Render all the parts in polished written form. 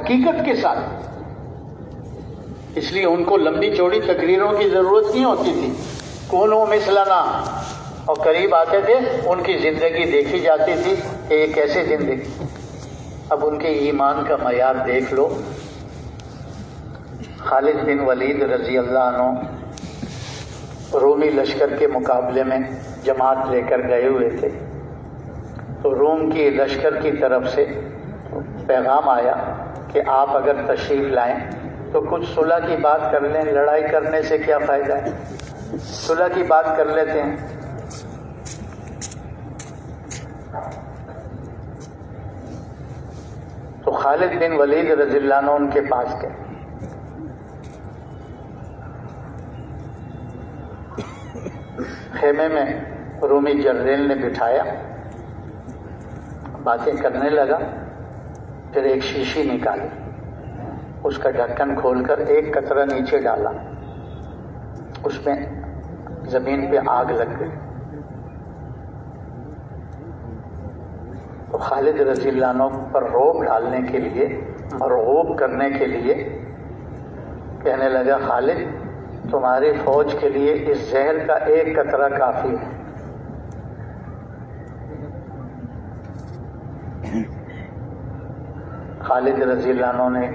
حقیقت کے ساتھ. اس لیے ان کو لمبی چوڑی تقریروں کی ضرورت نہیں ہوتی تھی. کونوا مثلنا، اور قریب آتے تھے ان کی زندگی دیکھی جاتی تھی کہ یہ کیسے زندگی. اب ان کے ایمان کا معیار دیکھ لو. خالد بن ولید رضی اللہ عنہ رومی لشکر کے مقابلے میں جماعت لے کر گئے ہوئے تھے، تو روم کی لشکر کی طرف سے پیغام آیا کہ آپ اگر تشریف لائیں تو کچھ صلح کی بات کر لیں، لڑائی کرنے سے کیا فائدہ ہے، صلح کی بات کر لیتے ہیں. تو خالد بن ولید رضی اللہ عنہ ان کے پاس گئے. خیمے میں رومی جنرل نے بٹھایا، باتیں کرنے لگا. پھر ایک شیشی نکالی، اس کا ڈھکن کھول کر ایک قطرہ نیچے ڈالا، اس میں زمین پہ آگ لگ گئی. تو خالد رضی اللہ عنہ پر رعب ڈالنے کے لیے، مرعوب کرنے کے لیے کہنے لگا، خالد تمہاری فوج کے لیے اس زہر کا ایک قطرہ کافی ہے. خالد رضی اللہ عنہ نے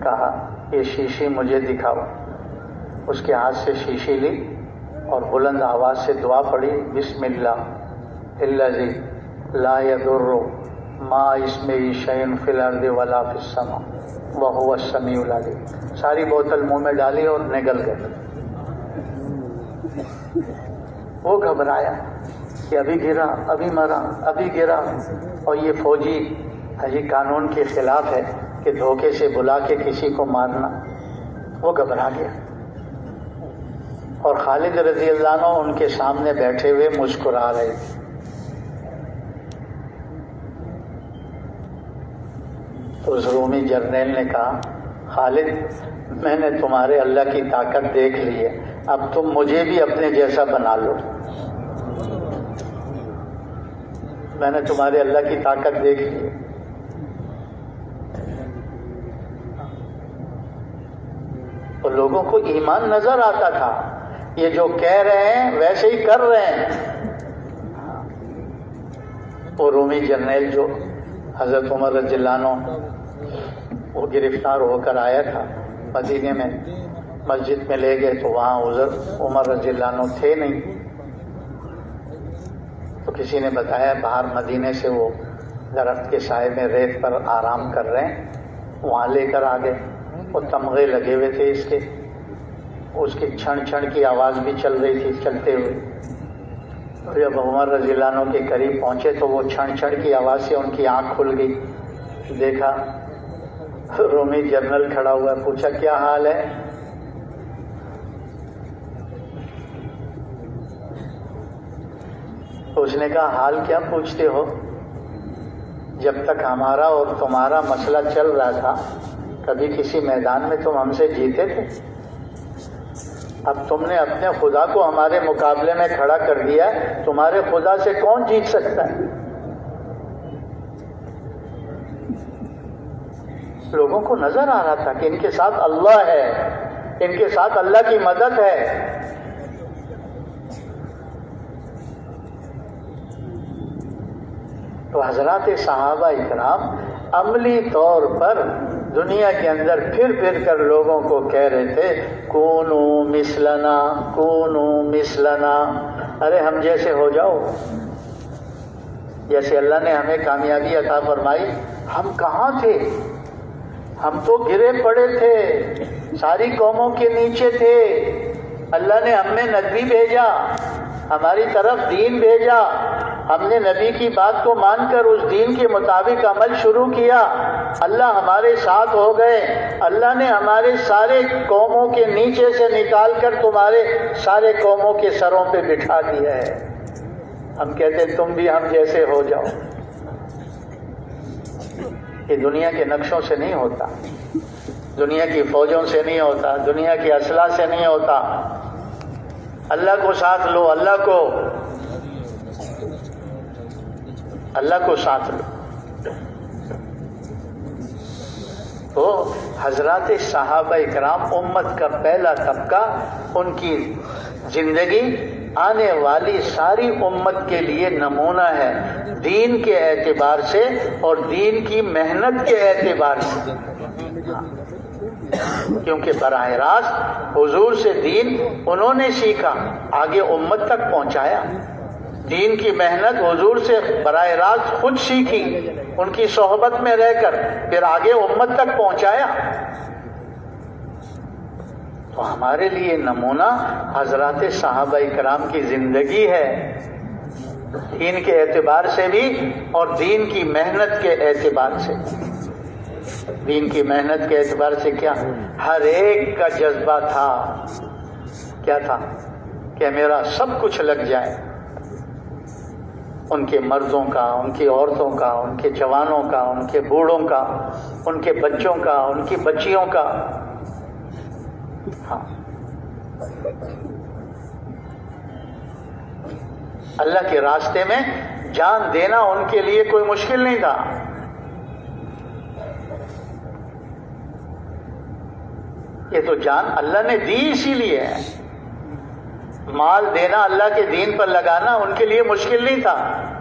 کہا، یہ شیشی مجھے دکھاؤ. اس کے ہاتھ سے شیشی لی اور بلند آواز سے دعا پڑھی، بسم اللہ الذی لا یضر ما اسمہ شیء فی الارض ولا فی السماء وہو السمیع العلیم. ساری بوتل منہ میں ڈالی اور نگل گئے. وہ گھبرایا کہ ابھی گرا، ابھی مرا، ابھی گرا. اور یہ فوجی قانون کے خلاف ہے کہ دھوکے سے بلا کے کسی کو مارنا. وہ گھبرا گیا. اور خالد رضی اللہ عنہ ان کے سامنے بیٹھے ہوئے مسکرا رہے تھے. تو اس رومی جرنیل نے کہا، خالد میں نے تمہارے اللہ کی طاقت دیکھ لی ہے، اب تم مجھے بھی اپنے جیسا بنا لو. میں نے تمہارے اللہ کی طاقت دیکھ لی ہے. تو لوگوں کو ایمان نظر آتا تھا، یہ جو کہہ رہے ہیں ویسے ہی کر رہے ہیں. وہ رومی جرنیل جو حضرت عمر رضی اللہ عنہ وہ گرفتار ہو کر آیا تھا مدینے میں، مسجد میں لے گئے تو وہاں حضرت عمر رضی اللہ عنہ تھے نہیں. تو کسی نے بتایا باہر مدینے سے وہ درخت کے سائے میں ریت پر آرام کر رہے ہیں، وہاں لے کر آ گئے. وہ تمغے لگے ہوئے تھے اس کی چھن چھن کی آواز بھی چل رہی تھی چلتے ہوئے. جب عمر رضی اللہ عنہ کے قریب پہنچے تو وہ چھن چھن کی آواز سے ان کی آنکھ کھل گئی. دیکھا رومی جنرل کھڑا ہوا، پوچھا کیا حال ہے؟ تو اس نے کہا، حال کیا پوچھتے ہو، جب تک ہمارا اور تمہارا مسئلہ چل رہا تھا کبھی کسی میدان میں تم ہم سے جیتے تھے؟ اب تم نے اپنے خدا کو ہمارے مقابلے میں کھڑا کر دیا، تمہارے خدا سے کون جیت سکتا ہے؟ لوگوں کو نظر آ رہا تھا کہ ان کے ساتھ اللہ ہے، ان کے ساتھ اللہ کی مدد ہے. تو حضرات صحابہ اکرام عملی طور پر دنیا کے اندر پھر پھر کر لوگوں کو کہہ رہے تھے، کونو مثلنا، کونو مثلنا، ارے ہم جیسے ہو جاؤ. جیسے اللہ نے ہمیں کامیابی عطا فرمائی، ہم کہاں تھے؟ ہم تو گرے پڑے تھے، ساری قوموں کے نیچے تھے. اللہ نے ہم میں نبی بھیجا، ہماری طرف دین بھیجا، ہم نے نبی کی بات کو مان کر اس دین کے مطابق عمل شروع کیا. اللہ ہمارے ساتھ ہو گئے. اللہ نے ہمارے سارے قوموں کے نیچے سے نکال کر تمہارے سارے قوموں کے سروں پہ بٹھا دیا ہے. ہم کہتے ہیں تم بھی ہم جیسے ہو جاؤ. یہ دنیا کے نقشوں سے نہیں ہوتا، دنیا کی فوجوں سے نہیں ہوتا، دنیا کی اسلحہ سے نہیں ہوتا. اللہ کو ساتھ لو، اللہ کو ساتھ لو. تو حضرات صحابہ اکرام امت کا پہلا طبقہ، ان کی زندگی آنے والی ساری امت کے لیے نمونہ ہے، دین کے اعتبار سے اور دین کی محنت کے اعتبار سے، کیونکہ براہ راست حضور سے دین انہوں نے سیکھا، آگے امت تک پہنچایا۔ دین کی محنت حضور سے براہ راست خود سیکھی، ان کی صحبت میں رہ کر، پھر آگے امت تک پہنچایا۔ تو ہمارے لیے نمونہ حضرات صحابہ کرام کی زندگی ہے، دین کے اعتبار سے بھی اور دین کی محنت کے اعتبار سے۔ دین کی محنت کے اعتبار سے کیا؟ ہر ایک کا جذبہ تھا، کیا تھا؟ کہ میرا سب کچھ لگ جائے، ان کے مردوں کا، ان کی عورتوں کا، ان کے جوانوں کا، ان کے بوڑھوں کا، ان کے بچوں کا، ان کی بچیوں کا۔ ہاں، اللہ کے راستے میں جان دینا ان کے لیے کوئی مشکل نہیں تھا۔ یہ تو جان اللہ نے دی اسی لیے ہے، مال دینا اللہ کے دین پر لگانا ان کے لیے مشکل نہیں تھا،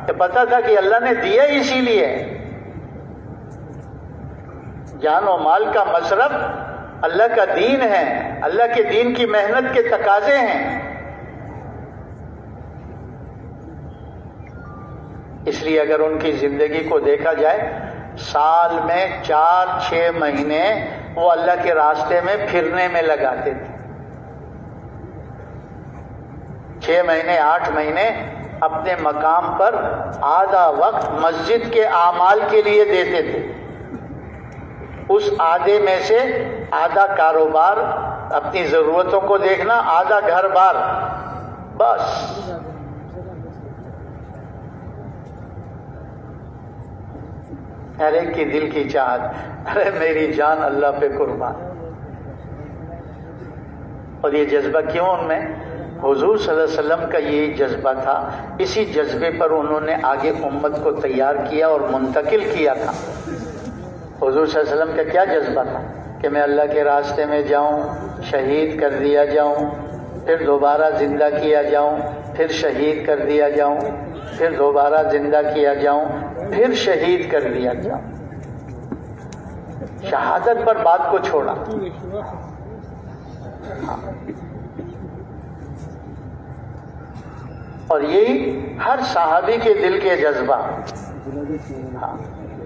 کہ پتا تھا کہ اللہ نے دیا اسی لیے۔ جان و مال کا مصرف اللہ کا دین ہے، اللہ کے دین کی محنت کے تقاضے ہیں۔ اس لیے اگر ان کی زندگی کو دیکھا جائے، سال میں 4-6 مہینے وہ اللہ کے راستے میں پھرنے میں لگاتے تھے، 6 مہینے 8 مہینے اپنے مقام پر آدھا وقت مسجد کے اعمال کے لیے دیتے تھے، اس آدھے میں سے آدھا کاروبار اپنی ضرورتوں کو دیکھنا، آدھا گھر بار، بس۔ ہر ایک کی دل کی چاہت، ارے میری جان اللہ پہ قربان۔ اور یہ جذبہ کیوں ان میں؟ حضور صلی اللہ علیہ وسلم کا یہ جذبہ تھا، اسی جذبے پر انہوں نے آگے امت کو تیار کیا اور منتقل کیا تھا۔ حضور صلی اللہ علیہ وسلم کا کیا جذبہ تھا؟ کہ میں اللہ کے راستے میں جاؤں، شہید کر دیا جاؤں، پھر دوبارہ زندہ کیا جاؤں، پھر شہید کر دیا جاؤں، پھر دوبارہ زندہ کیا جاؤں، پھر شہید کر دیا جاؤں۔ شہادت پر بات کو چھوڑا۔ اور یہی ہر صحابی کے دل کے جذبہ۔ ہاں،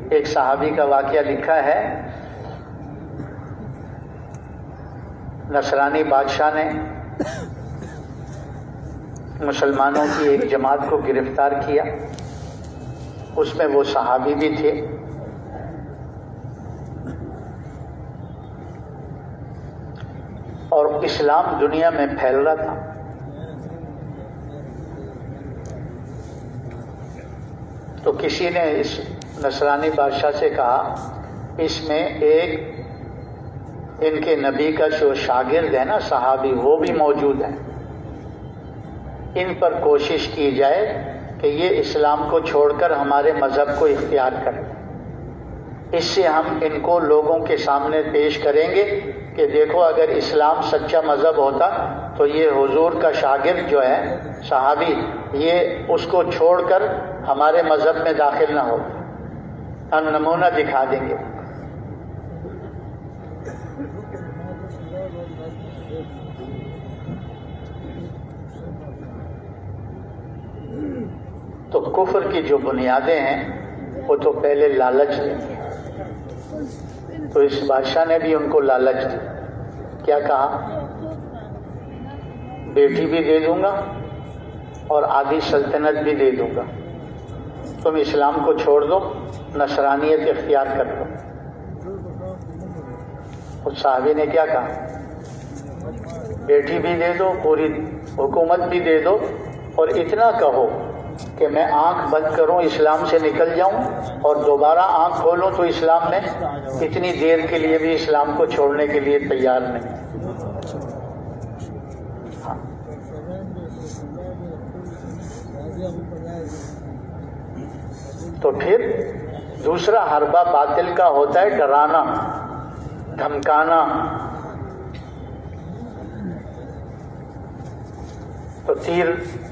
ایک صحابی کا واقعہ لکھا ہے، نصرانی بادشاہ نے مسلمانوں کی ایک جماعت کو گرفتار کیا، اس میں وہ صحابی بھی تھے۔ اور اسلام دنیا میں پھیل رہا تھا۔ تو کسی نے اس نصرانی بادشاہ سے کہا، اس میں ایک ان کے نبی کا جو شاگرد ہے نا، صحابی، وہ بھی موجود ہیں، ان پر کوشش کی جائے کہ یہ اسلام کو چھوڑ کر ہمارے مذہب کو اختیار کریں، اس سے ہم ان کو لوگوں کے سامنے پیش کریں گے کہ دیکھو اگر اسلام سچا مذہب ہوتا تو یہ حضور کا شاگرد جو ہے صحابی، یہ اس کو چھوڑ کر ہمارے مذہب میں داخل نہ ہو، ہم نمونہ دکھا دیں گے۔ تو کفر کی جو بنیادیں ہیں وہ تو پہلے لالچ تھی، تو اس بادشاہ نے بھی ان کو لالچ دی۔ کیا کہا؟ بیٹی بھی دے دوں گا اور آدھی سلطنت بھی دے دوں گا، تم اسلام کو چھوڑ دو، نصرانیت اختیار کر دو۔ اس صحابی نے کیا کہا؟ بیٹی بھی دے دو، پوری حکومت بھی دے دو، اور اتنا کہو کہ میں آنکھ بند کروں اسلام سے نکل جاؤں اور دوبارہ آنکھ کھولوں تو اسلام میں اتنی دیر کے لیے بھی اسلام کو چھوڑنے کے لیے تیار نہیں۔ ہاں۔ تو پھر دوسرا حربہ باطل کا ہوتا ہے ڈرانا، دھمکانا. تو تیر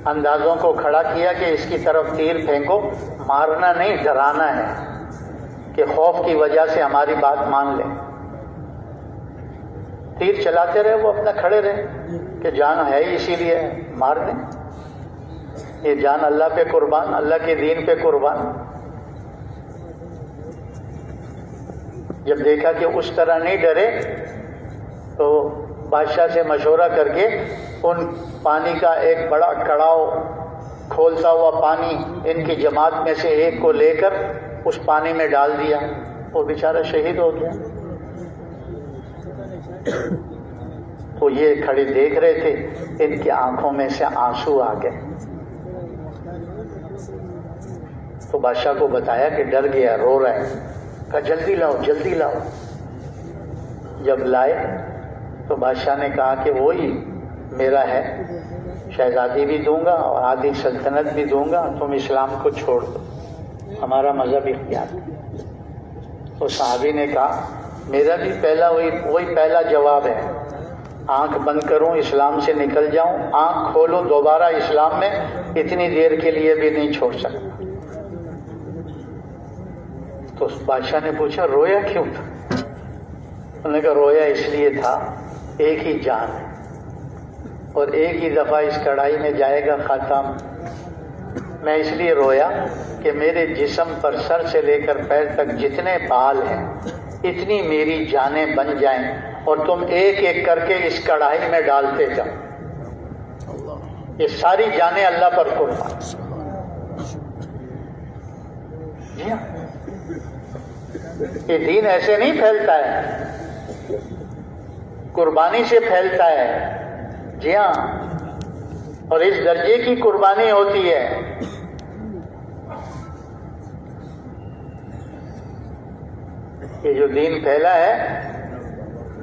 اندازوں کو کھڑا کیا کہ اس کی طرف تیر پھینکو، مارنا نہیں ڈرانا ہے کہ خوف کی وجہ سے ہماری بات مان لیں. تیر چلاتے رہے، وہ اپنا کھڑے رہے کہ جان ہے ہی اسی لیے مار دیں، یہ جان اللہ پہ قربان، اللہ کے دین پہ قربان. جب دیکھا کہ اس طرح نہیں ڈرے تو بادشاہ سے مشورہ کر کے ان پانی کا ایک بڑا کڑاؤ، کھولتا ہوا پانی ان کی جماعت میں سے ایک کو لے کر اس پانی میں ڈال دیا. وہ بیچارہ شہید ہو گیا. تو یہ کھڑے دیکھ رہے تھے، ان کی آنکھوں میں سے آنسو آ گئے. تو بادشاہ کو بتایا کہ ڈر گیا، رو رہا ہے. کہا جلدی لاؤ جلدی لاؤ. جب لائے تو بادشاہ نے کہا کہ وہی میرا ہے، شہزادی بھی دوں گا اور آدھی سلطنت بھی دوں گا، تم اسلام کو چھوڑ دو، ہمارا مذہب اختیار. تو صحابی نے کہا میرا بھی پہلا وہی پہلا جواب ہے، آنکھ بند کروں اسلام سے نکل جاؤں، آنکھ کھولوں دوبارہ اسلام میں اتنی دیر کے لیے بھی نہیں چھوڑ سکتا. تو بادشاہ نے پوچھا رویا کیوں تھا؟ انہوں نے کہا رویا اس لیے تھا، ایک ہی جان ہے اور ایک ہی دفعہ اس کڑائی میں جائے گا ختم. میں اس لیے رویا کہ میرے جسم پر سر سے لے کر پیر تک جتنے بال ہیں اتنی میری جانیں بن جائیں اور تم ایک ایک کر کے اس کڑائی میں ڈالتے جاؤ. یہ ساری جانیں اللہ پر قربان. جی ہاں، یہ دین ایسے نہیں پھیلتا ہے، قربانی سے پھیلتا ہے. جی ہاں، اور اس درجے کی قربانی ہوتی ہے. یہ جو دین پھیلا ہے،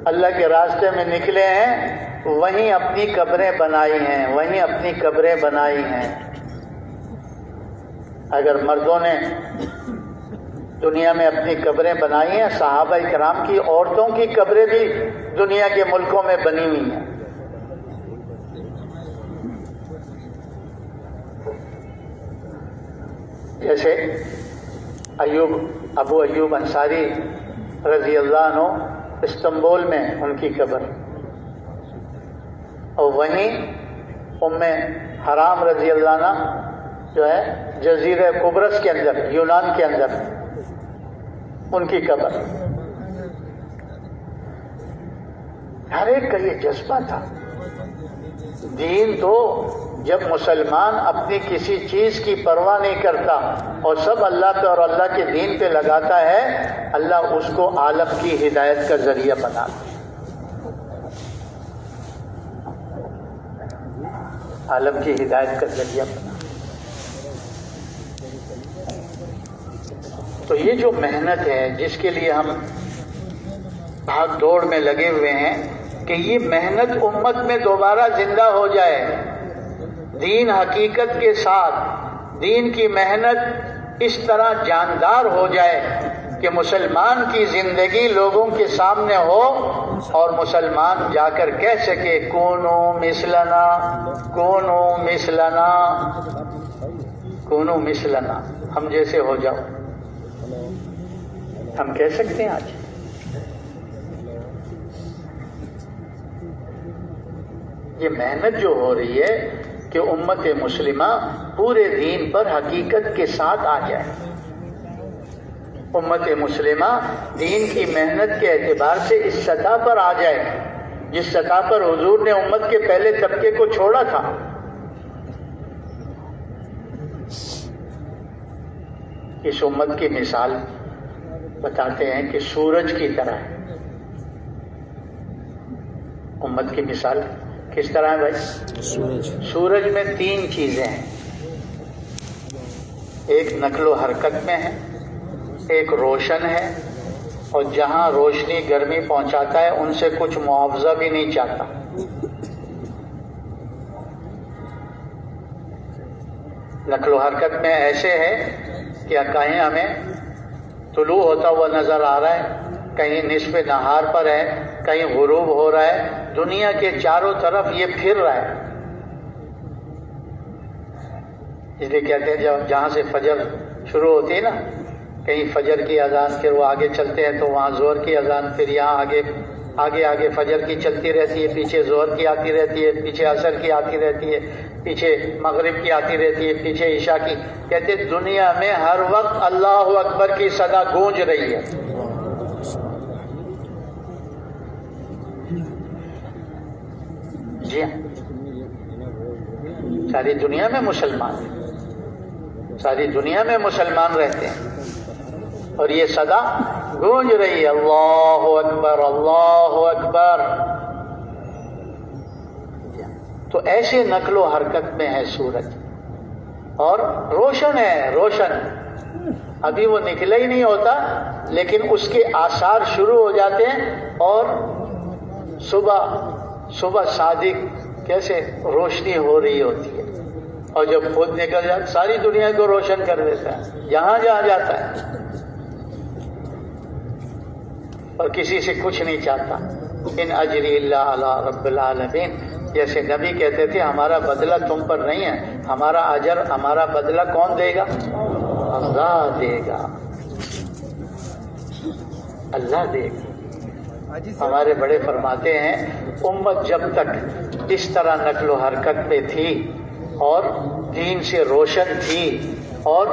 اللہ کے راستے میں نکلے ہیں، وہیں اپنی قبریں بنائی ہیں، وہیں اپنی قبریں بنائی ہیں. اگر مردوں نے دنیا میں اپنی قبریں بنائی ہیں، صحابہ کرام کی عورتوں کی قبریں بھی دنیا کے ملکوں میں بنی ہوئی ہیں. جیسے ابو ایوب انصاری رضی اللہ عنہ استنبول میں ان کی قبر، اور وہیں ام حرام رضی اللہ عنہ جو ہے جزیرہ قبرص کے اندر، یونان کے اندر ان کی قبر. ہر ایک کا یہ جذبہ تھا. دین تو جب مسلمان اپنی کسی چیز کی پرواہ نہیں کرتا اور سب اللہ پہ اور اللہ کے دین پہ لگاتا ہے، اللہ اس کو عالم کی ہدایت کا ذریعہ بناتا ہے. عالم کی ہدایت کا ذریعہ بنا. تو یہ جو محنت ہے جس کے لیے ہم بھاگ دوڑ میں لگے ہوئے ہیں کہ یہ محنت امت میں دوبارہ زندہ ہو جائے. دین حقیقت کے ساتھ دین کی محنت اس طرح جاندار ہو جائے کہ مسلمان کی زندگی لوگوں کے سامنے ہو اور مسلمان جا کر کہہ سکے کونو مثلنا، کونو مثلنا، کونو مثلنا، ہم جیسے ہو جاؤ. ہم کہہ سکتے ہیں آج؟ یہ محنت جو ہو رہی ہے کہ امت مسلمہ پورے دین پر حقیقت کے ساتھ آ جائے. امت مسلمہ دین کی محنت کے اعتبار سے اس سطح پر آ جائے جس سطح پر حضور نے امت کے پہلے طبقے کو چھوڑا تھا. اس امت کی مثال بتاتے ہیں کہ سورج کی طرح ہے. امت کی مثال کس طرح ہے بھائی؟ سورج میں تین چیزیں ہیں. ایک نقل و حرکت میں ہے، ایک روشن ہے، اور جہاں روشنی گرمی پہنچاتا ہے ان سے کچھ معاوضہ بھی نہیں چاہتا. نقل و حرکت میں ایسے ہے کہ کہیں ہمیں طلوع ہوتا ہوا نظر آ رہا ہے، کہیں نصف نہار پر ہے، کہیں غروب ہو رہا ہے، دنیا کے چاروں طرف یہ پھر رہا ہے. اس لیے کہتے ہیں جب جہاں سے فجر شروع ہوتی ہے نا، کہیں فجر کی اذان، پھر وہ آگے چلتے ہیں تو وہاں زہر کی اذان، پھر یہاں آگے فجر کی چلتی رہتی ہے، پیچھے زہر کی آتی رہتی ہے، پیچھے عصر کی آتی رہتی ہے، پیچھے مغرب کی آتی رہتی ہے، پیچھے عشاء کی. کہتے دنیا میں ہر وقت اللہ اکبر کی صدا گونج رہی ہے. جی ہاں، ساری دنیا میں مسلمان ہیں، ساری دنیا میں مسلمان رہتے ہیں اور یہ صدا گونج رہی ہے، اللہ اکبر اللہ اکبر. تو ایسے نقل و حرکت میں ہے سورج، اور روشن ہے، روشن. ابھی وہ نکلا ہی نہیں ہوتا لیکن اس کے آثار شروع ہو جاتے ہیں، اور صبح صادق کیسے روشنی ہو رہی ہوتی ہے، اور جب خود نکل جاتا ساری دنیا کو روشن کر دیتا ہے جہاں جہاں جاتا ہے، اور کسی سے کچھ نہیں چاہتا. ان اجری الا علی رب العالمین. جیسے نبی کہتے تھے ہمارا بدلہ تم پر نہیں ہے، ہمارا اجر، ہمارا بدلہ کون دے گا؟ اللہ دے گا، اللہ دے گا. ہمارے بڑے فرماتے ہیں امت جب تک اس طرح نقل و حرکت پہ تھی اور دین سے روشن تھی اور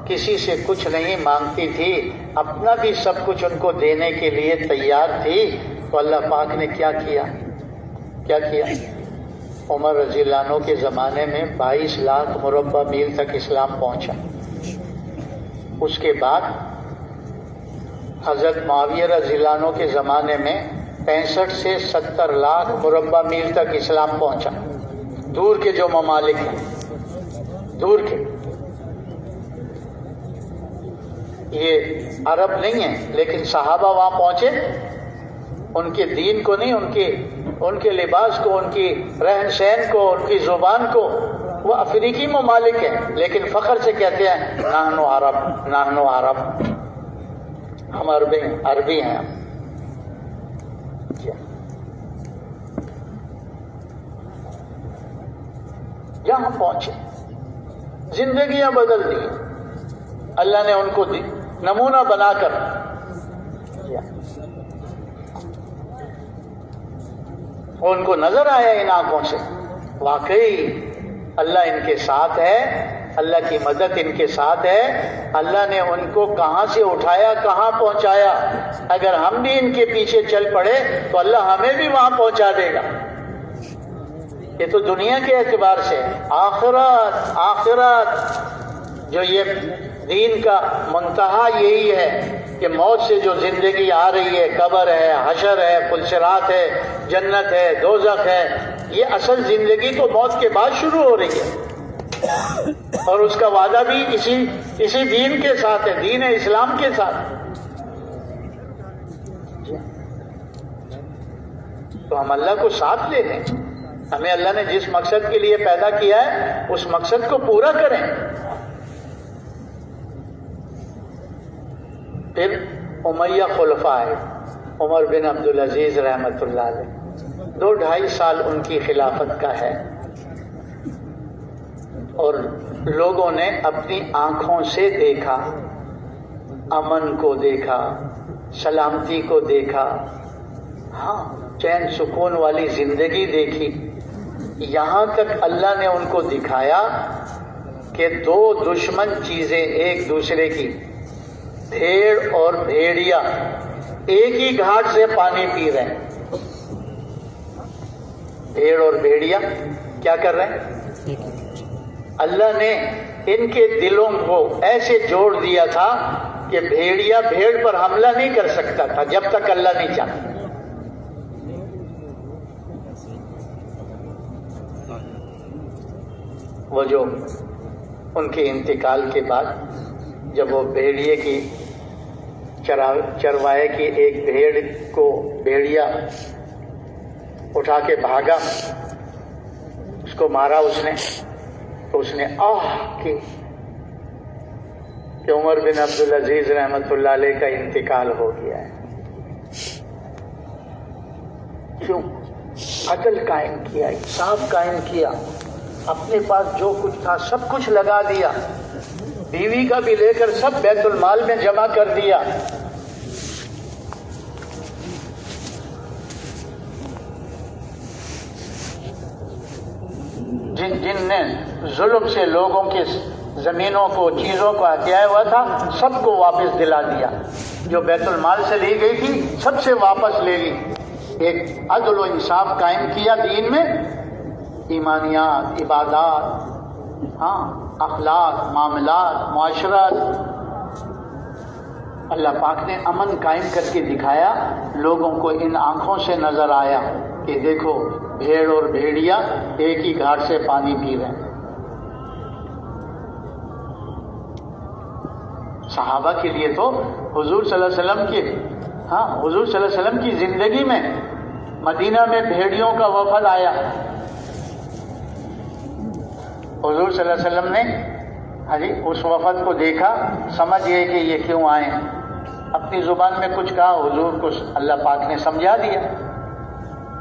کسی سے کچھ نہیں مانگتی تھی، اپنا بھی سب کچھ ان کو دینے کے لیے تیار تھی، تو اللہ پاک نے کیا کیا؟ عمر رضی اللہ عنہ کے زمانے میں 22 لاکھ مربع میل تک اسلام پہنچا. اس کے بعد حضرت معاویہ رضی اللہ عنہ کے زمانے میں 65 سے 70 لاکھ مربع میل تک اسلام پہنچا. دور کے جو ممالک ہیں، دور کے، یہ عرب نہیں ہیں لیکن صحابہ وہاں پہنچے، ان کے دین کو نہیں، ان کے لباس کو، ان کی رہن سہن کو، ان کی زبان کو. وہ افریقی ممالک ہیں لیکن فخر سے کہتے ہیں نحن عرب، نحن عرب، ہم عربی ہیں. جہاں پہنچے زندگیاں بدل دی اللہ نے ان کو دی نمونہ بنا کر. ان کو نظر آیا ان آنکھوں سے واقعی اللہ ان کے ساتھ ہے، اللہ کی مدد ان کے ساتھ ہے. اللہ نے ان کو کہاں سے اٹھایا، کہاں پہنچایا. اگر ہم بھی ان کے پیچھے چل پڑے تو اللہ ہمیں بھی وہاں پہنچا دے گا. یہ تو دنیا کے اعتبار سے. آخرت جو یہ دین کا منتہا یہی ہے کہ موت سے جو زندگی آ رہی ہے، قبر ہے، حشر ہے، پلصراط ہے، جنت ہے، دوزخ ہے، یہ اصل زندگی تو موت کے بعد شروع ہو رہی ہے، اور اس کا وعدہ بھی اسی دین کے ساتھ ہے، دین اسلام کے ساتھ. تو ہم اللہ کو ساتھ لے لیں، ہمیں اللہ نے جس مقصد کے لیے پیدا کیا ہے اس مقصد کو پورا کریں. پھر امیہ خلفاء آئے، عمر بن عبدالعزیز رحمۃ اللہ علیہ، 2-2.5 سال ان کی خلافت کا ہے، اور لوگوں نے اپنی آنکھوں سے دیکھا، امن کو دیکھا، سلامتی کو دیکھا، ہاں چین سکون والی زندگی دیکھی. یہاں تک اللہ نے ان کو دکھایا کہ 2 دشمن چیزیں ایک دوسرے کی، بھیڑ اور بھیڑیا، ایک ہی گھاٹ سے پانی پی رہے ہیں. بھیڑ اور بھیڑیا کیا کر رہے ہیں؟ اللہ نے ان کے دلوں کو ایسے جوڑ دیا تھا کہ بھیڑیا بھیڑ پر حملہ نہیں کر سکتا تھا جب تک اللہ نہیں چاہتا. وہ جو ان کے انتقال کے بعد جب وہ بھیڑیے کی چروائے کی ایک بھیڑ کو بھیڑیا اٹھا کے بھاگا، اس کو مارا اس نے، تو اس نے کی کہ عمر بن عبدالعزیز رحمۃ اللہ علیہ کا انتقال ہو گیا ہے. کیوں؟ عدل قائم کیا، انصاف قائم کیا، اپنے پاس جو کچھ تھا سب کچھ لگا دیا، بیوی کا بھی لے کر سب بیت المال میں جمع کر دیا۔ جن نے ظلم سے لوگوں کے زمینوں کو، چیزوں کو ہتھیایا ہوا تھا، سب کو واپس دلا دیا۔ جو بیت المال سے لی گئی تھی سب سے واپس لے لی۔ ایک عدل و انصاف قائم کیا دین میں، ایمانیات، عبادات، اخلاق، معاملات، معاشرت۔ اللہ پاک نے امن قائم کر کے دکھایا، لوگوں کو ان آنکھوں سے نظر آیا کہ دیکھو بھیڑ اور بھیڑیا ایک ہی گھاٹ سے پانی پی رہے ہیں۔ صحابہ کے لیے تو حضور صلی اللہ علیہ وسلم کی حضور صلی اللہ علیہ وسلم کی زندگی میں مدینہ میں بھیڑیوں کا وفد آیا۔ حضور صلی اللہ علیہ وسلم نے اس وفد کو دیکھا، سمجھ گئے کہ یہ کیوں آئے، اپنی زبان میں کچھ کہا، حضور کو اللہ پاک نے سمجھا دیا۔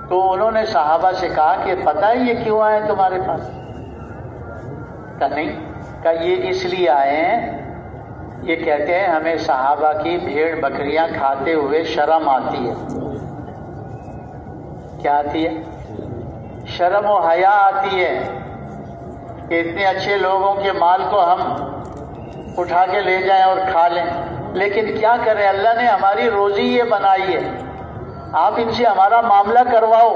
تو انہوں نے صحابہ سے کہا کہ پتہ ہے یہ کیوں آئے تمہارے پاس؟ کہا نہیں، کہا یہ اس لیے آئے ہیں، یہ کہتے ہیں ہمیں صحابہ کی بھیڑ بکریاں کھاتے ہوئے شرم آتی ہے۔ کیا آتی ہے؟ شرم و حیا آتی ہے کہ اتنے اچھے لوگوں کے مال کو ہم اٹھا کے لے جائیں اور کھا لیں، لیکن کیا کریں، اللہ نے ہماری روزی یہ بنائی ہے، آپ ان سے ہمارا معاملہ کرواؤ،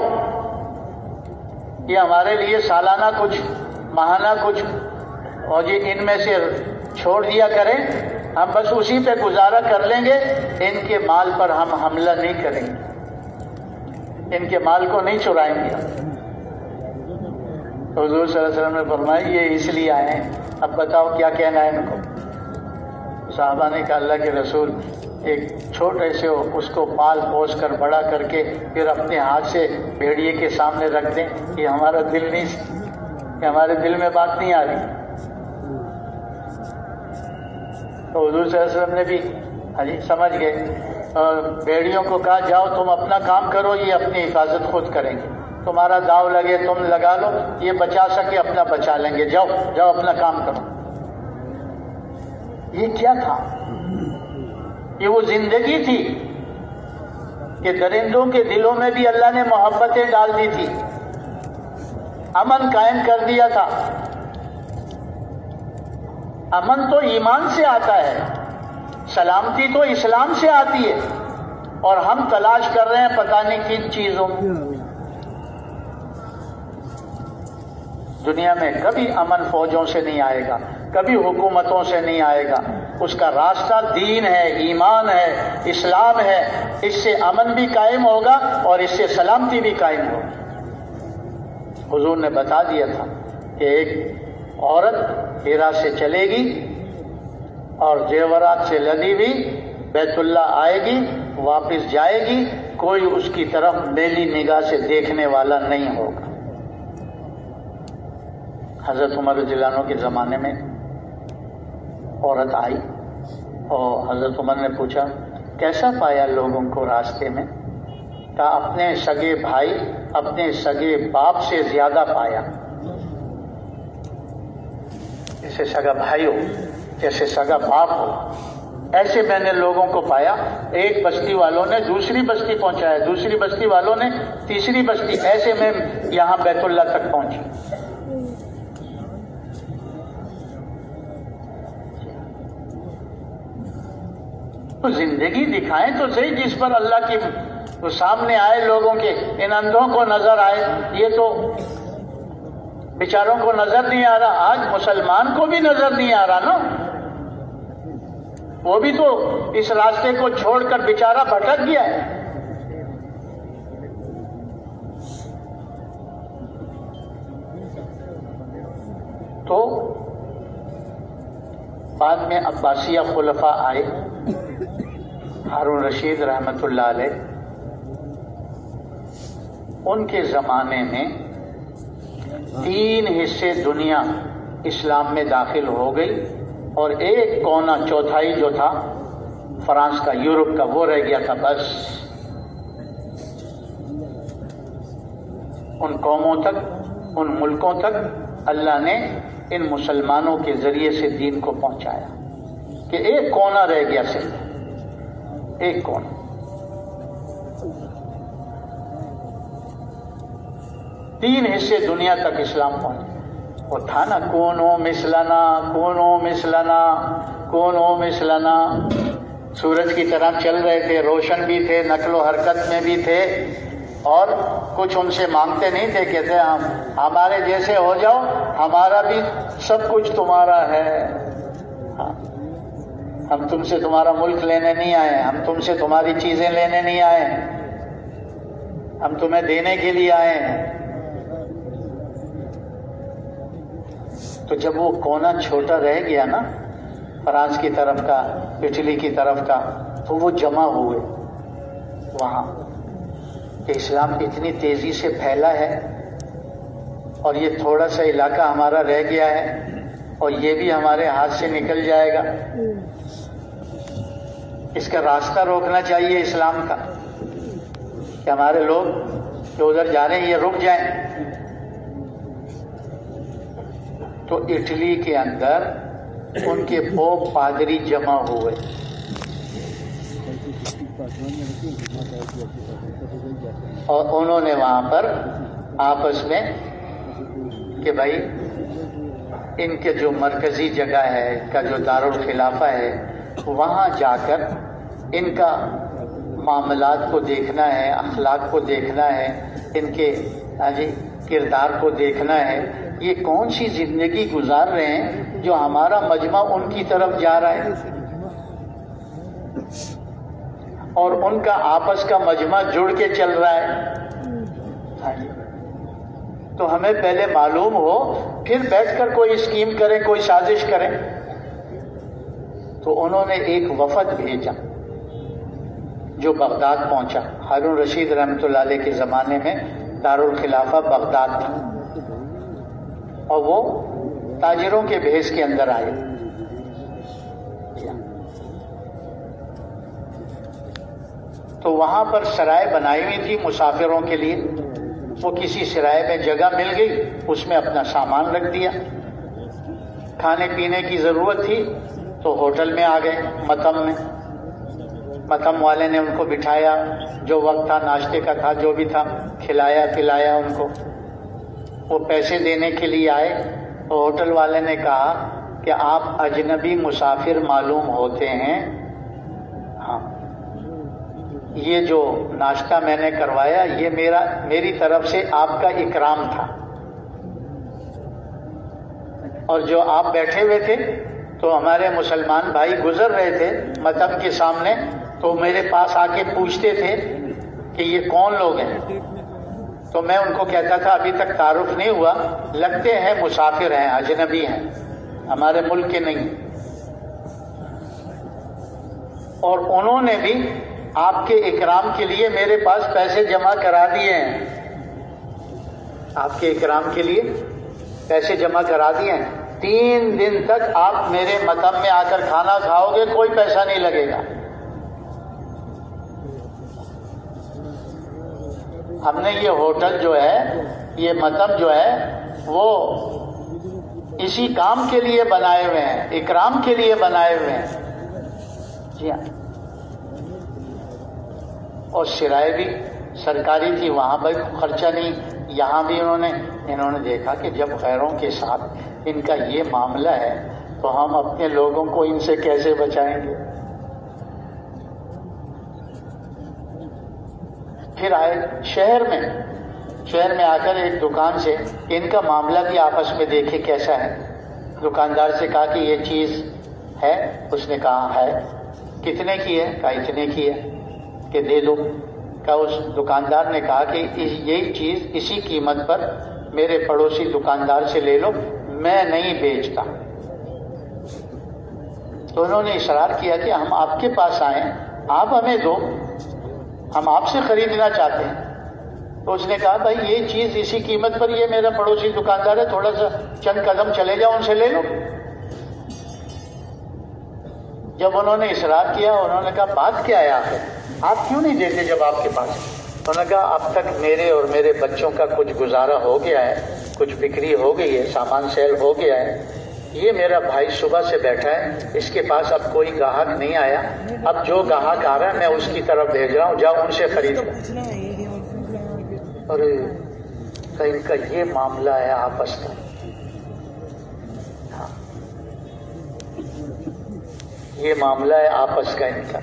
یہ ہمارے لیے سالانہ کچھ، ماہانہ کچھ، اور یہ ان میں سے چھوڑ دیا کریں، ہم بس اسی پہ گزارا کر لیں گے، ان کے مال پر ہم حملہ نہیں کریں گے، ان کے مال کو نہیں چرائیں گے۔ حضور صلی اللہ علیہ وسلم نے فرمایا یہ اس لیے آئے ہیں، اب بتاؤ کیا کہنا ہے ان کو؟ صحابہ نے کہا اللہ کے رسول، ایک چھوٹے سے اس کو پال پوس کر بڑا کر کے پھر اپنے ہاتھ سے بھیڑیے کے سامنے رکھ دیں، کہ ہمارا دل نہیں، کہ ہمارے دل میں بات نہیں آ رہی۔ تو حضور صلی اللہ علیہ وسلم نے بھی سمجھ گئے، اور بھیڑیوں کو کہا جاؤ تم اپنا کام کرو، یہ اپنی حفاظت خود کریں گے، تمہارا داؤ لگے تم لگا لو، یہ بچا سکے اپنا بچا لیں گے، جاؤ جاؤ اپنا کام کرو۔ یہ کیا تھا؟ یہ وہ زندگی تھی کہ درندوں کے دلوں میں بھی اللہ نے محبتیں ڈال دی تھی، امن قائم کر دیا تھا۔ امن تو ایمان سے آتا ہے، سلامتی تو اسلام سے آتی ہے، اور ہم تلاش کر رہے ہیں پتہ نہیں کن چیزوں۔ دنیا میں کبھی امن فوجوں سے نہیں آئے گا، کبھی حکومتوں سے نہیں آئے گا، اس کا راستہ دین ہے، ایمان ہے، اسلام ہے، اس سے امن بھی قائم ہوگا اور اس سے سلامتی بھی قائم ہوگی۔ حضور نے بتا دیا تھا کہ ایک عورت ہیرا سے چلے گی اور زیورات سے لدی ہوئی بیت اللہ آئے گی، واپس جائے گی، کوئی اس کی طرف میلی نگاہ سے دیکھنے والا نہیں ہوگا۔ حضرت عمر رضی اللہ عنہ کے زمانے میں عورت آئی اور حضرت عمر نے پوچھا کیسا پایا لوگوں کو راستے میں؟ کہا اپنے سگے بھائی، اپنے سگے باپ سے زیادہ پایا۔ جیسے سگا بھائی ہو، جیسے سگا باپ ہو، ایسے میں نے لوگوں کو پایا۔ ایک بستی والوں نے دوسری بستی پہنچایا، دوسری بستی والوں نے تیسری بستی، ایسے میں یہاں بیت اللہ تک پہنچی۔ تو زندگی دکھائیں تو صحیح جس پر اللہ کی سامنے آئے، لوگوں کے، ان اندھوں کو نظر آئے۔ یہ تو بیچاروں کو نظر نہیں آ رہا، آج مسلمان کو بھی نظر نہیں آ رہا نا، وہ بھی تو اس راستے کو چھوڑ کر بیچارہ بھٹک گیا ہے۔ تو بعد میں عباسیہ خلفاء آئے، ہارون رشید رحمۃ اللہ علیہ، ان کے زمانے میں 3 حصے دنیا اسلام میں داخل ہو گئی، اور ایک کونا چوتھائی جو تھا فرانس کا، یورپ کا، وہ رہ گیا تھا بس۔ ان قوموں تک، ان ملکوں تک اللہ نے ان مسلمانوں کے ذریعے سے دین کو پہنچایا کہ ایک کونا رہ گیا، صرف ایک کونا۔ 3 حصے دنیا تک اسلام پہنچا۔ وہ تھا نا کونو مثلنا، کونو مثلنا، کونو مثلنا، سورج کی طرح چل رہے تھے، روشن بھی تھے، نقل و حرکت میں بھی تھے، اور کچھ ان سے مانگتے نہیں تھے، کہتے ہمارے جیسے ہو جاؤ، ہمارا بھی سب کچھ تمہارا ہے، ہم تم سے تمہارا ملک لینے نہیں آئے، ہم تم سے تمہاری چیزیں لینے نہیں آئے، ہم تمہیں دینے کے لیے آئے ہیں۔ تو جب وہ کونا چھوٹا رہ گیا نا، فرانس کی طرف کا، اٹلی کی طرف کا، تو وہ جمع ہوئے وہاں کہ اسلام اتنی تیزی سے پھیلا ہے اور یہ تھوڑا سا علاقہ ہمارا رہ گیا ہے اور یہ بھی ہمارے ہاتھ سے نکل جائے گا، اس کا راستہ روکنا چاہیے اسلام کا کہ ہمارے لوگ جو ادھر جا رہے ہیں یہ رک جائیں۔ تو اٹلی کے اندر ان کے پوپ پادری جمع ہوئے، اور انہوں نے وہاں پر آپس میں کہ بھائی ان کے جو مرکزی جگہ ہے، ان کا جو دارالخلافہ ہے، وہاں جا کر ان کا معاملات کو دیکھنا ہے، اخلاق کو دیکھنا ہے، ان کے کردار کو دیکھنا ہے، یہ کون سی زندگی گزار رہے ہیں جو ہمارا مجمع ان کی طرف جا رہا ہے، اور ان کا آپس کا مجمع جڑ کے چل رہا ہے۔ تو ہمیں پہلے معلوم ہو، پھر بیٹھ کر کوئی اسکیم کریں، کوئی سازش کریں۔ تو انہوں نے ایک وفد بھیجا جو بغداد پہنچا۔ ہارون رشید رحمۃ اللہ علیہ کے زمانے میں دارالخلافہ بغداد تھا، اور وہ تاجروں کے بھیس کے اندر آئے۔ تو وہاں پر سرائے بنائی ہوئی تھی مسافروں کے لیے، وہ کسی سرائے میں جگہ مل گئی، اس میں اپنا سامان رکھ دیا۔ کھانے پینے کی ضرورت تھی تو ہوٹل میں آ گئے، متم میں۔ متم والے نے ان کو بٹھایا، جو وقت تھا ناشتے کا تھا، جو بھی تھا، کھلایا پلایا ان کو۔ وہ پیسے دینے کے لیے آئے تو ہوٹل والے نے کہا کہ آپ اجنبی مسافر معلوم ہوتے ہیں، ہاں یہ جو ناشتہ میں نے کروایا یہ میری طرف سے آپ کا اکرام تھا، اور جو آپ بیٹھے ہوئے تھے تو ہمارے مسلمان بھائی گزر رہے تھے متم کے سامنے، تو میرے پاس آ کے پوچھتے تھے کہ یہ کون لوگ ہیں، تو میں ان کو کہتا تھا ابھی تک تعارف نہیں ہوا، لگتے ہیں مسافر ہیں، اجنبی ہیں، ہمارے ملک کے نہیں۔ اور انہوں نے بھی آپ کے اکرام کے لیے میرے پاس پیسے جمع کرا دیے ہیں، آپ کے اکرام کے لیے پیسے جمع کرا دیے ہیں، 3 دن تک آپ میرے متم میں آ کر کھانا کھاؤ گے، کوئی پیسہ نہیں لگے گا۔ ہم نے یہ ہوٹل جو ہے، یہ متم جو ہے، وہ اسی کام کے لیے بنائے ہوئے ہیں، اکرام کے لیے بنائے ہوئے ہیں، جی ہاں۔ اور سرائے بھی سرکاری تھی، وہاں بھی خرچہ نہیں، یہاں بھی انہوں نے دیکھا کہ جب غیروں کے ساتھ ان کا یہ معاملہ ہے تو ہم اپنے لوگوں کو ان سے کیسے بچائیں گے۔ پھر آئے شہر میں آ کر ایک دکان سے ان کا معاملہ بھی آپس میں دیکھے کیسا ہے۔ دکاندار سے کہا کہ یہ چیز ہے، اس نے کہا ہے۔ کتنے کی ہے؟ کہا اتنے کی ہے، کہ دے دو۔ کہا اس دکاندار نے کہا کہ یہی چیز اسی قیمت پر میرے پڑوسی دکاندار سے لے لو، میں نہیں بیچتا۔ تو انہوں نے اصرار کیا کہ ہم آپ کے پاس آئیں، آپ ہمیں دو، ہم آپ سے خریدنا چاہتے ہیں۔ تو اس نے کہا بھائی یہ چیز اسی قیمت پر، یہ میرا پڑوسی دکاندار ہے، تھوڑا سا چند قدم چلے جاؤ، ان سے لے لو۔ جب انہوں نے اصرار کیا، انہوں نے کہا بات کیا ہے آپ کیوں نہیں دیتے جب آپ کے پاس؟ انہوں نے کہا اب تک میرے اور میرے بچوں کا کچھ گزارا ہو گیا ہے، کچھ بکری ہو گئی ہے، سامان سیل ہو گیا ہے، یہ میرا بھائی صبح سے بیٹھا ہے، اس کے پاس اب کوئی گاہک نہیں آیا، اب جو گاہک آ رہا ہے میں اس کی طرف بھیج رہا ہوں، جاؤ ان سے خرید لو۔ ارے ان کا یہ معاملہ ہے آپس کا، یہ معاملہ ہے آپس کا ان کا۔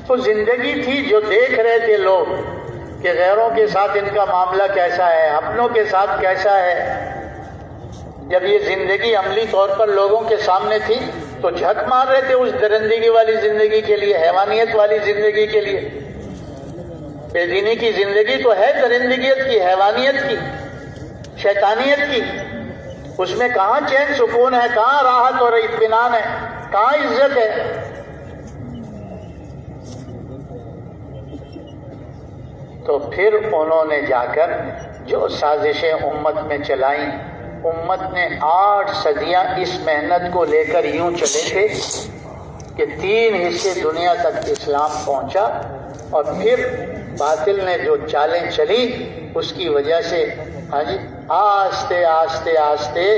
تو زندگی تھی جو دیکھ رہے تھے لوگ کہ غیروں کے ساتھ ان کا معاملہ کیسا ہے، اپنوں کے ساتھ کیسا ہے۔ جب یہ زندگی عملی طور پر لوگوں کے سامنے تھی تو جھک مار رہے تھے اس درندگی والی زندگی کے لیے، حیوانیت والی زندگی کے لیے۔ بے دینی کی زندگی تو ہے درندگیت کی، حیوانیت کی، شیطانیت کی، اس میں کہاں چین سکون ہے، کہاں راحت اور اطمینان ہے، کہاں عزت ہے۔ تو پھر انہوں نے جا کر جو سازشیں امت میں چلائیں، امت نے 8 صدیاں اس محنت کو لے کر یوں چلے تھے کہ 3 حصے دنیا تک اسلام پہنچا، اور پھر باطل نے جو چالیں چلی اس کی وجہ سے آہستہ آہستہ آہستہ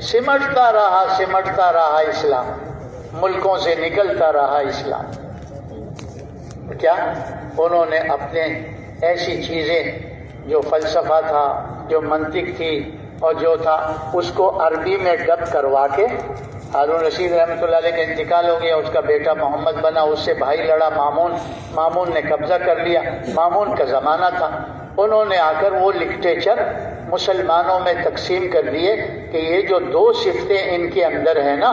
سمٹتا رہا اسلام، ملکوں سے نکلتا رہا اسلام۔ کیا انہوں نے اپنے ایسی چیزیں جو فلسفہ تھا، جو منطق تھی اور جو تھا، اس کو عربی میں ڈب کروا کے، ہارون رشید رحمۃ اللہ علیہ کا انتقال ہو گیا، اس کا بیٹا محمد بنا، اس سے بھائی لڑا مامون نے قبضہ کر لیا، مامون کا زمانہ تھا، انہوں نے آ کر وہ لٹریچر مسلمانوں میں تقسیم کر دیے کہ یہ جو 2 صفتیں ان کے اندر ہیں نا،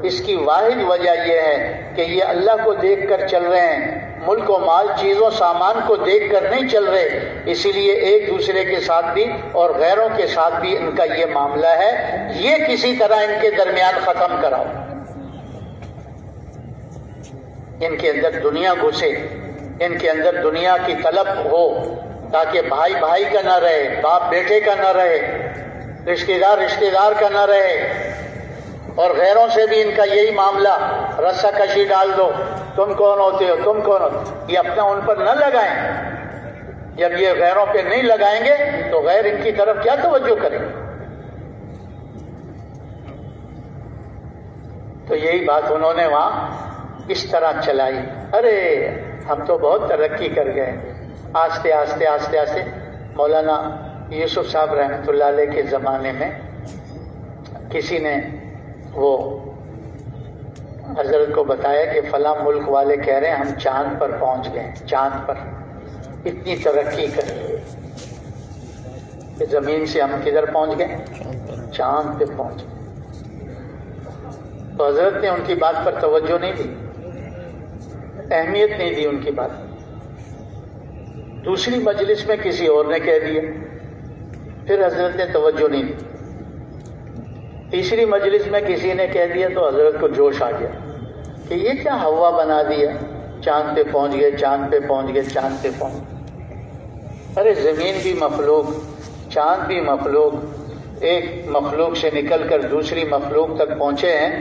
اس کی واحد وجہ یہ ہے کہ یہ اللہ کو دیکھ کر چل رہے ہیں، ملک و مال چیزوں سامان کو دیکھ کر نہیں چل رہے، اسی لیے ایک دوسرے کے ساتھ بھی اور غیروں کے ساتھ بھی ان کا یہ معاملہ ہے، یہ کسی طرح ان کے درمیان ختم کراؤ۔ ان کے اندر دنیا گھسے، ان کے اندر دنیا کی طلب ہو، تاکہ بھائی بھائی کا نہ رہے، باپ بیٹے کا نہ رہے، رشتہ دار کا نہ رہے، اور غیروں سے بھی ان کا یہی معاملہ، رسا کشی ڈال دو، تم کون ہوتے ہو، تم کون ہوتے، یہ اپنا ان پر نہ لگائیں۔ جب یہ غیروں پہ نہیں لگائیں گے تو غیر ان کی طرف کیا توجہ کریں۔ تو یہی بات انہوں نے وہاں اس طرح چلائی۔ ارے ہم تو بہت ترقی کر گئے، آہستہ آہستہ مولانا یوسف صاحب رحمۃ اللہ علیہ کے زمانے میں کسی نے وہ حضرت کو بتایا کہ فلاں ملک والے کہہ رہے ہیں ہم چاند پر پہنچ گئے، چاند پر اتنی ترقی کر کہ زمین سے ہم کدھر پہنچ گئے، چاند پہ پہنچ گئے۔ تو حضرت نے ان کی بات پر توجہ نہیں دی، اہمیت نہیں دی ان کی بات۔ دوسری مجلس میں کسی اور نے کہہ دیا، پھر حضرت نے توجہ نہیں دی۔ تیسری مجلس میں کسی نے کہہ دیا تو حضرت کو جوش آ گیا کہ یہ کیا ہوا بنا دیا، چاند پہ پہنچ گئے، چاند پہ پہنچ گئے، چاند پہ پہنچ گئے۔ ارے زمین بھی مخلوق، چاند بھی مخلوق، ایک مخلوق سے نکل کر دوسری مخلوق تک پہنچے ہیں،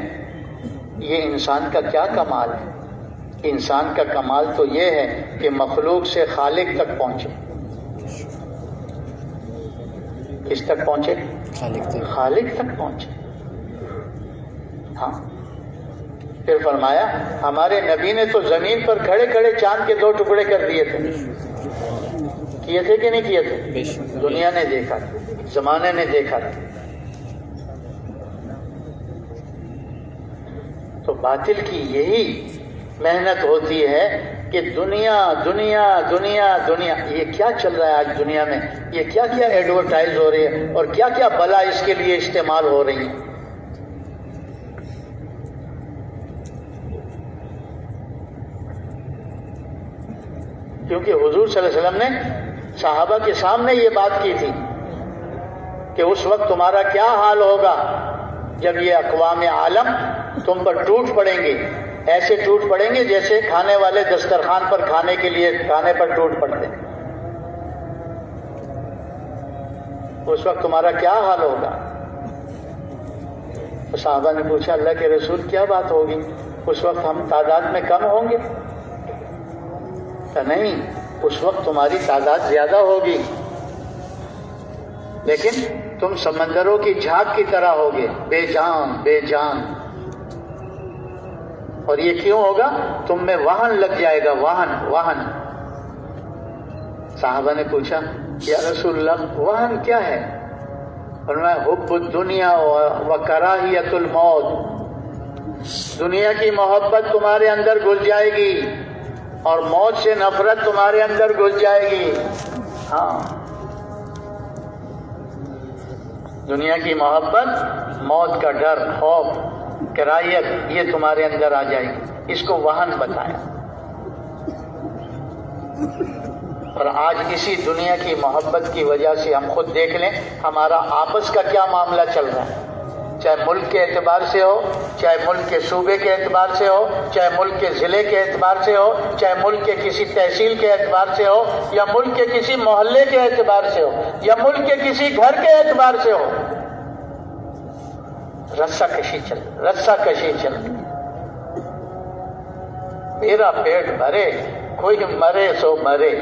یہ انسان کا کیا کمال ہے؟ انسان کا کمال تو یہ ہے کہ مخلوق سے خالق تک پہنچے۔ کس تک پہنچے؟ خالق تک پہنچے۔ ہاں، پھر فرمایا ہمارے نبی نے تو زمین پر کھڑے کھڑے چاند کے 2 ٹکڑے کر دیے تھے، کیے تھے کہ نہیں کیے تھے؟ دنیا نے دیکھا، زمانے نے دیکھا۔ تو باطل کی یہی محنت ہوتی ہے کہ دنیا دنیا دنیا دنیا، یہ کیا چل رہا ہے آج دنیا میں، یہ کیا کیا ایڈورٹائز ہو رہی ہے اور کیا کیا بلا اس کے لیے استعمال ہو رہی ہے۔ کیونکہ حضور صلی اللہ علیہ وسلم نے صحابہ کے سامنے یہ بات کی تھی کہ اس وقت تمہارا کیا حال ہوگا جب یہ اقوام عالم تم پر ٹوٹ پڑیں گے، ایسے ٹوٹ پڑیں گے جیسے کھانے والے دسترخوان پر کھانے کے لیے کھانے پر ٹوٹ پڑتے ہیں۔ اس وقت تمہارا کیا حال ہوگا؟ تو صحابہ نے پوچھا اللہ کے رسول کیا بات ہوگی، اس وقت ہم تعداد میں کم ہوں گے؟ کہ نہیں، اس وقت تمہاری تعداد زیادہ ہوگی، لیکن تم سمندروں کی جھاگ کی طرح ہوگے، بے جان بے جان۔ اور یہ کیوں ہوگا؟ تم میں وہن لگ جائے گا، وہن۔ صحابہ نے پوچھا یا رسول اللہ وہن کیا ہے؟ فرمایا حب الدنیا و کراہیت الموت، دنیا کی محبت تمہارے اندر گھس جائے گی اور موت سے نفرت تمہارے اندر گھس جائے گی۔ ہاں، دنیا کی محبت، موت کا ڈر، خوف، کراہیت، یہ تمہارے اندر آ جائے گی۔ اس کو وہن بتایا۔ اور آج اسی دنیا کی محبت کی وجہ سے ہم خود دیکھ لیں ہمارا آپس کا کیا معاملہ چل رہا ہے، چاہے ملک کے اعتبار سے ہو، چاہے ملک کے صوبے کے اعتبار سے ہو، چاہے ملک کے ضلع کے اعتبار سے ہو، چاہے ملک کے کسی تحصیل کے اعتبار سے ہو، یا ملک کے کسی محلے کے اعتبار سے ہو، یا ملک کے کسی گھر کے اعتبار سے ہو، رسہ کشی چل رہی۔ میرا پیٹ بھرے، کوئی مرے سو مرے،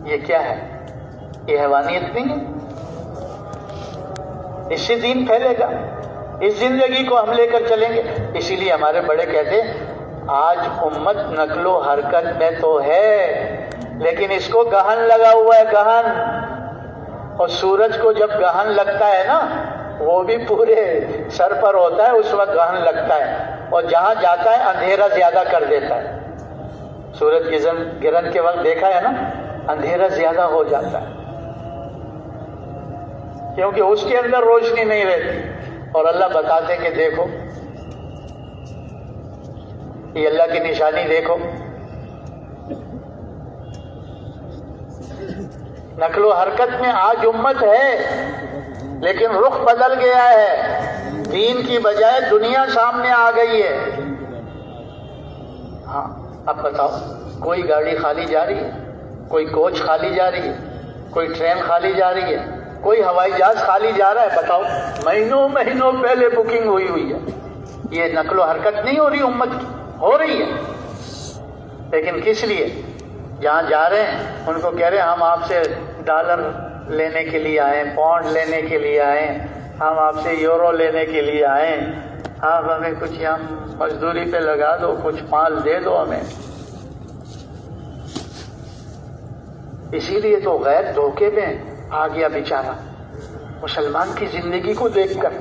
یہ کیا ہے؟ یہ حیوانیت نہیں ہے؟ اس سے دین پھیلے گا، اس زندگی کو ہم لے کر چلیں گے۔ اسی لیے ہمارے بڑے کہتے ہیں آج امت نقل و حرکت میں تو ہے لیکن اس کو گہن لگا ہوا ہے، گہن۔ اور سورج کو جب گہن لگتا ہے نا، وہ بھی پورے سر پر ہوتا ہے، اس وقت گہن لگتا ہے، اور جہاں جاتا ہے اندھیرا زیادہ کر دیتا ہے۔ سورج گرہن کے وقت دیکھا ہے نا، اندھیرا زیادہ ہو جاتا ہے کیونکہ اس کے اندر روشنی نہیں رہتی۔ اور اللہ بتاتے کہ دیکھو یہ اللہ کی نشانی دیکھو، نقل و حرکت میں آج امت ہے لیکن رخ بدل گیا ہے، دین کی بجائے دنیا سامنے آ گئی ہے۔ ہاں اب بتاؤ، کوئی گاڑی خالی جا رہی ہے، کوئی کوچ خالی جا رہی ہے، کوئی ٹرین خالی جا رہی ہے، کوئی ہوائی جہاز خالی جا رہا ہے؟ بتاؤ، مہینوں پہلے بکنگ ہوئی ہے۔ یہ نقل و حرکت نہیں ہو رہی امت کی، ہو رہی ہے لیکن کس لیے؟ جہاں جا رہے ہیں ان کو کہہ رہے ہیں ہم آپ سے ڈالر لینے کے لیے آئے، پاؤنڈ لینے کے لیے آئے، ہم آپ سے یورو لینے کے لیے آئے، آپ ہمیں کچھ ہم مزدوری پہ لگا دو، کچھ مال دے دو ہمیں۔ اسی لیے تو غیر دھوکے میں آ گیا بیچارہ مسلمان کی زندگی کو دیکھ کر،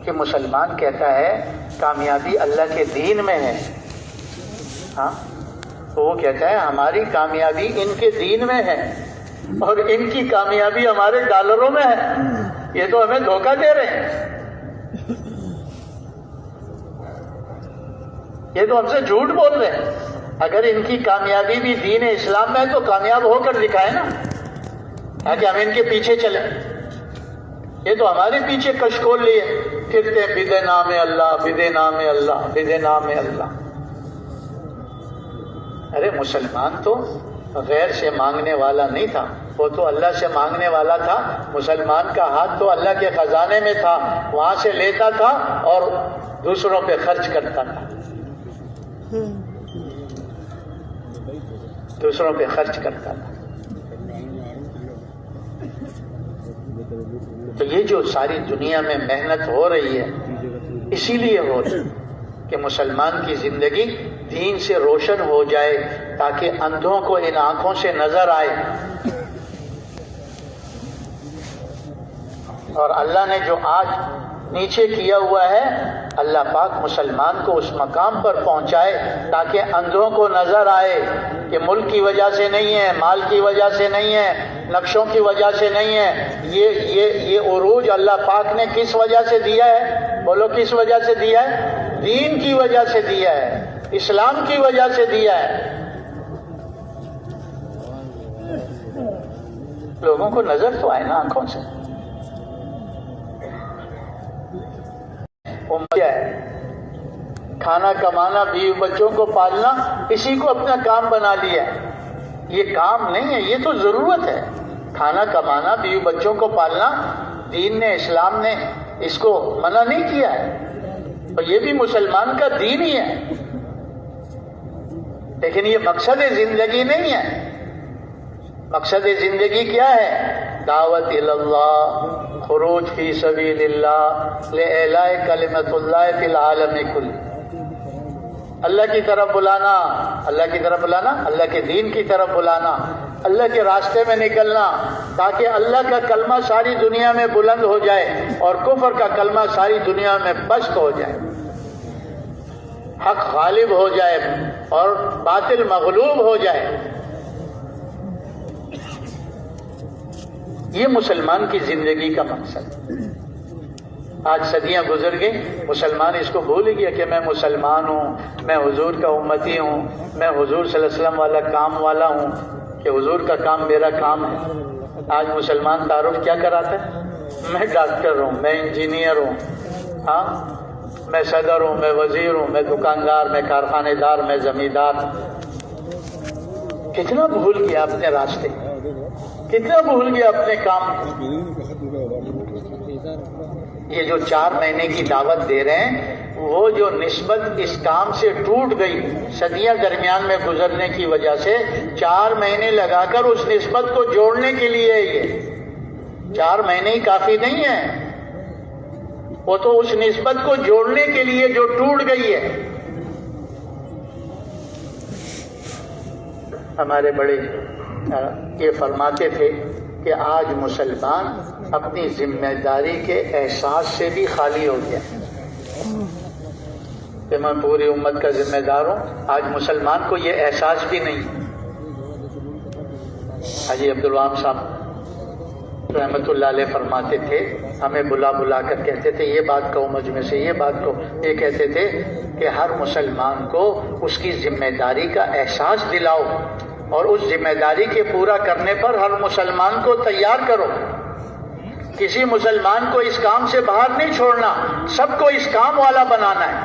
کہ مسلمان کہتا ہے کامیابی اللہ کے دین میں ہے، ہاں تو وہ کہتا ہے ہماری کامیابی ان کے دین میں ہے اور ان کی کامیابی ہمارے ڈالروں میں ہے۔ یہ تو ہمیں دھوکہ دے رہے ہیں، یہ تو ہم سے جھوٹ بول رہے ہیں۔ اگر ان کی کامیابی بھی دین اسلام میں ہے تو کامیاب ہو کر دکھائے نا، تاکہ ہم ان کے پیچھے چلیں۔ یہ تو ہمارے پیچھے کشکول لیے پھرتے ہیں، بدے نام اللہ، بدے نام اللہ، بدے نام اللہ۔ ارے مسلمان تو غیر سے مانگنے والا نہیں تھا، وہ تو اللہ سے مانگنے والا تھا۔ مسلمان کا ہاتھ تو اللہ کے خزانے میں تھا، وہاں سے لیتا تھا اور دوسروں پہ خرچ کرتا تھا، دوسروں پہ خرچ کرتا تھا۔ تو یہ جو ساری دنیا میں محنت ہو رہی ہے اسی لیے ہو رہی ہے کہ مسلمان کی زندگی دین سے روشن ہو جائے، تاکہ اندھوں کو ان آنکھوں سے نظر آئے۔ اور اللہ نے جو آج نیچے کیا ہوا ہے، اللہ پاک مسلمان کو اس مقام پر پہنچائے تاکہ اندھوں کو نظر آئے کہ ملک کی وجہ سے نہیں ہے، مال کی وجہ سے نہیں ہے، نقشوں کی وجہ سے نہیں ہے، یہ عروج اللہ پاک نے کس وجہ سے دیا ہے؟ بولو کس وجہ سے دیا ہے؟ دین کی وجہ سے دیا ہے، اسلام کی وجہ سے دیا ہے۔ لوگوں کو نظر تو آئے نا آنکھوں سے۔ کیا ہے؟ کھانا کمانا، بیوی بچوں کو پالنا، اسی کو اپنا کام بنا لیا۔ یہ کام نہیں ہے، یہ تو ضرورت ہے۔ کھانا کمانا، بیوی بچوں کو پالنا، دین نے، اسلام نے اس کو منع نہیں کیا ہے، اور یہ بھی مسلمان کا دین ہی ہے۔ لیکن یہ مقصد زندگی نہیں ہے. مقصد زندگی کیا ہے؟ دعوت اللہ، خروج فی سبیل اللہ، لإعلاء کلمۃ اللہ فی العالم کل. اللہ کی طرف بلانا، اللہ کی طرف بلانا، اللہ کے دین کی طرف بلانا، اللہ کے راستے میں نکلنا، تاکہ اللہ کا کلمہ ساری دنیا میں بلند ہو جائے اور کفر کا کلمہ ساری دنیا میں پست ہو جائے، حق غالب ہو جائے اور باطل مغلوب ہو جائے. یہ مسلمان کی زندگی کا مقصد. آج صدیاں گزر گئی، مسلمان اس کو بھول گیا کہ میں مسلمان ہوں، میں حضور کا امتی ہوں، میں حضور صلی اللہ علیہ وسلم والا کام والا ہوں، کہ حضور کا کام میرا کام ہے. آج مسلمان تعارف کیا کراتا ہے؟ میں ڈاکٹر ہوں، میں انجینئر ہوں، ہاں میں صدر ہوں، میں وزیر ہوں، میں دکاندار، میں کارخانے دار، میں زمیندار. کتنا بھول گیا اپنے راستے، کتنا بھول گیا اپنے کام. یہ جو 4 مہینے کی دعوت دے رہے ہیں، وہ جو نسبت اس کام سے ٹوٹ گئی صدیاں درمیان میں گزرنے کی وجہ سے، 4 مہینے لگا کر اس نسبت کو جوڑنے کے لیے. یہ 4 مہینے ہی کافی نہیں ہے، وہ تو اس نسبت کو جوڑنے کے لیے جو ٹوٹ گئی ہے. ہمارے بڑے یہ فرماتے تھے کہ آج مسلمان اپنی ذمہ داری کے احساس سے بھی خالی ہو گیا کہ میں پوری امت کا ذمہ دار ہوں. آج مسلمان کو یہ احساس بھی نہیں. حاجی عبدالوہاب صاحب رحمۃ اللہ علیہ فرماتے تھے، ہمیں بلا بلا کر کہتے تھے یہ بات کہو مجھ میں سے، یہ بات کہو. یہ کہتے تھے کہ ہر مسلمان کو اس کی ذمہ داری کا احساس دلاؤ اور اس ذمہ داری کے پورا کرنے پر ہر مسلمان کو تیار کرو. کسی مسلمان کو اس کام سے باہر نہیں چھوڑنا، سب کو اس کام والا بنانا ہے.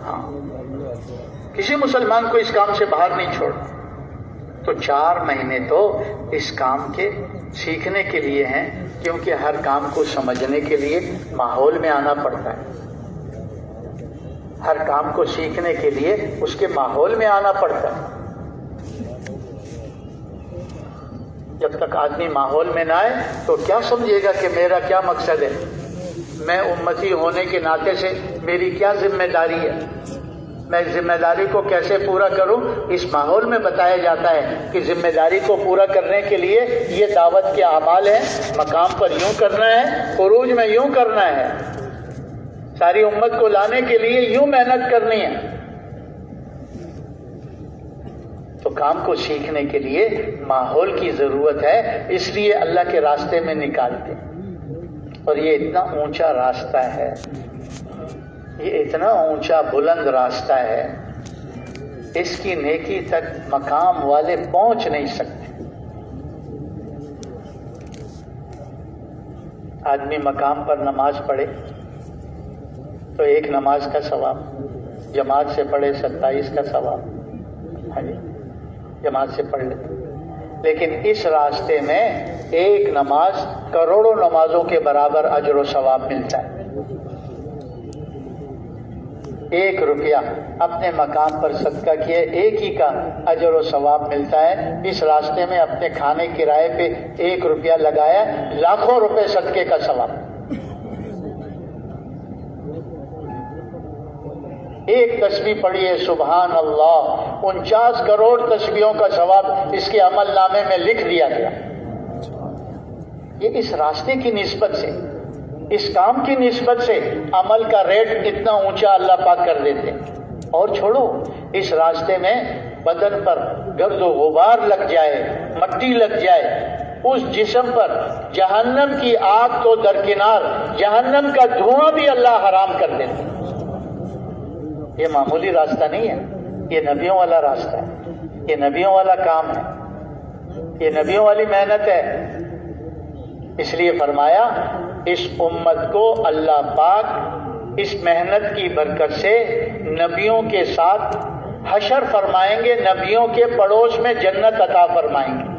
ہاں، کسی مسلمان کو اس کام سے باہر نہیں چھوڑنا. تو 4 مہینے تو اس کام کے سیکھنے کے لیے ہیں، کیونکہ ہر کام کو سمجھنے کے لیے ماحول میں آنا پڑتا ہے. ہر کام کو سیکھنے کے لیے اس کے ماحول میں آنا پڑتا ہے. جب تک آدمی ماحول میں نہ آئے تو کیا سمجھے گا کہ میرا کیا مقصد ہے، میں امتی ہونے کے ناطے سے میری کیا ذمہ داری ہے، میں ذمہ داری کو کیسے پورا کروں. اس ماحول میں بتایا جاتا ہے کہ ذمہ داری کو پورا کرنے کے لیے یہ دعوت کے اعمال ہیں، مقام پر یوں کرنا ہے، خروج میں یوں کرنا ہے، ساری امت کو لانے کے لیے یوں محنت کرنی ہے. تو کام کو سیکھنے کے لیے ماحول کی ضرورت ہے، اس لیے اللہ کے راستے میں نکالتے. اور یہ اتنا اونچا راستہ ہے، یہ اتنا اونچا بلند راستہ ہے، اس کی نیکی تک مقام والے پہنچ نہیں سکتے. آدمی مقام پر نماز پڑھے تو 1 نماز کا ثواب، جماعت سے پڑھے 27 کا ثواب. ہاں جی، جماعت سے پڑھ لیتے. لیکن اس راستے میں 1 نماز کروڑوں نمازوں کے برابر اجر و ثواب ملتا ہے. 1 روپیہ اپنے مقام پر صدقہ کیے 1 ہی کا اجر و ثواب ملتا ہے. اس راستے میں اپنے کھانے کرائے پہ 1 روپیہ لگایا، لاکھوں روپے صدقے کا ثواب. 1 تسبیح پڑھیے سبحان اللہ، 49 کروڑ تسبیحوں کا ثواب اس کے عمل نامے میں لکھ دیا گیا. یہ اس راستے کی نسبت سے، اس کام کی نسبت سے عمل کا ریٹ اتنا اونچا اللہ پاک کر دیتے. اور چھوڑو، اس راستے میں بدن پر گرد و غبار لگ جائے، مٹی لگ جائے، اس جسم پر جہنم کی آگ تو درکنار، جہنم کا دھواں بھی اللہ حرام کر دیتے. یہ معمولی راستہ نہیں ہے، یہ نبیوں والا راستہ ہے، یہ نبیوں والا کام ہے، یہ نبیوں والی محنت ہے. اس لیے فرمایا اس امت کو اللہ پاک اس محنت کی برکت سے نبیوں کے ساتھ حشر فرمائیں گے، نبیوں کے پڑوس میں جنت عطا فرمائیں گے.